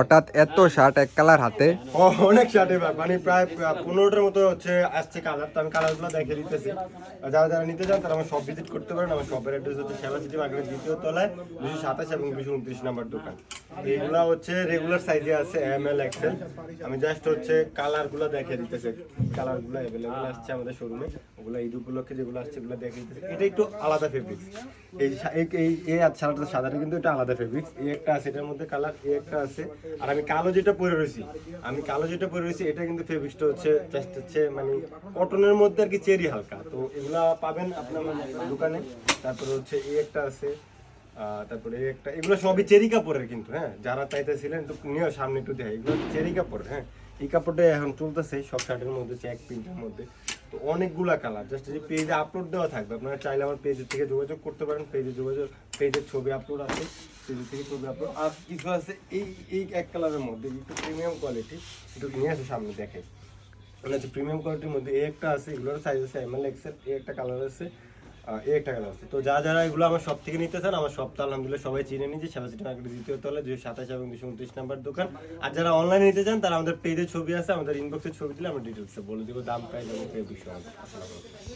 হঠাৎ এত শার্ট এক কালার হাতে? অনেক শার্ট এবার মানে প্রায় 15টার মতো হচ্ছে আসছে কালার। তো আমি কালারগুলো দেখে দিতেছি। যারা যারা নিতে চান তারা আমার শপ ভিজিট করতে পারেন। আমার শপের অ্যাড্রেস হচ্ছে সেবা সিটি মার্কেটের 2য় তলায় 227 এবং 229 নাম্বার দোকান। এইগুলা হচ্ছে রেগুলার সাইজে আছে ML XL। আমি জাস্ট হচ্ছে কালারগুলো দেখে দিতেছি। কালারগুলো অ্যাভেলেবল আসছে আমাদের শোরুমে। ওগুলো ঈদ উপলক্ষে যেগুলো আসছে এগুলো দেখে দিতেছি। এটা একটু আলাদা ফেব্রিক্স। এই শার্টটা সাদাটা কিন্তু এটা আলাদা ফেব্রিক্স। এই একটা আছে এটার মধ্যে কালার, এই একটা আছে। আর আমি কালো যেটা পরে রয়েছি এটা কিন্তু ফেব্রিক্সটা হচ্ছে জাস্ট হচ্ছে মানে কটনের মধ্যে আর কি চেরি হালকা। তো এগুলা পাবেন আপনার দোকানে। তারপরে হচ্ছে এই একটা আছে, তারপরে এই একটা, এগুলো সবই চেরি কাপড়ের কিন্তু। হ্যাঁ, যারা চাইতেছিলেন একটু নিয়ে সামনে একটু দেখাই, এগুলো চেরি কাপড়। হ্যাঁ, এই কাপড়টা এখন চলতেছে সব শার্টের মধ্যে, চেক প্রিন্টের মধ্যে। তো অনেকগুলা কালার, জাস্ট যে পেজে আপলোড দেওয়া থাকবে, আপনারা চাইলে আমার পেজের থেকে যোগাযোগ করতে পারেন। পেজের ছবি আপলোড আছে, পেজের থেকে ছবি আপলোড। আর কিছু আছে এই এক কালারের মধ্যে একটু প্রিমিয়াম কোয়ালিটি, একটু নিয়ে আসে সামনে দেখে। মানে হচ্ছে প্রিমিয়াম কোয়ালিটির মধ্যে এই একটা আছে, এগুলোর সাইজ আছে ML XL। এই একটা কালার আছে, এই একটা কালার আছে। তো যারা এগুলো আমার সব থেকে নিতে চান, আমার সবটা আলহামদুলিল্লাহ সবাই চিনে নিয়েছে। সেবা সিটি মার্কেটের 2য় তলায় 227 এবং 229 নাম্বার দোকান। আর যারা অনলাইনে নিতে চান তারা আমাদের পেজে ছবি আছে, আমাদের ইনবক্সে ছবি দিলে আমরা ডিটেলসে বলে দিব দাম, প্রাইস এবং ফেব্রিক সহ।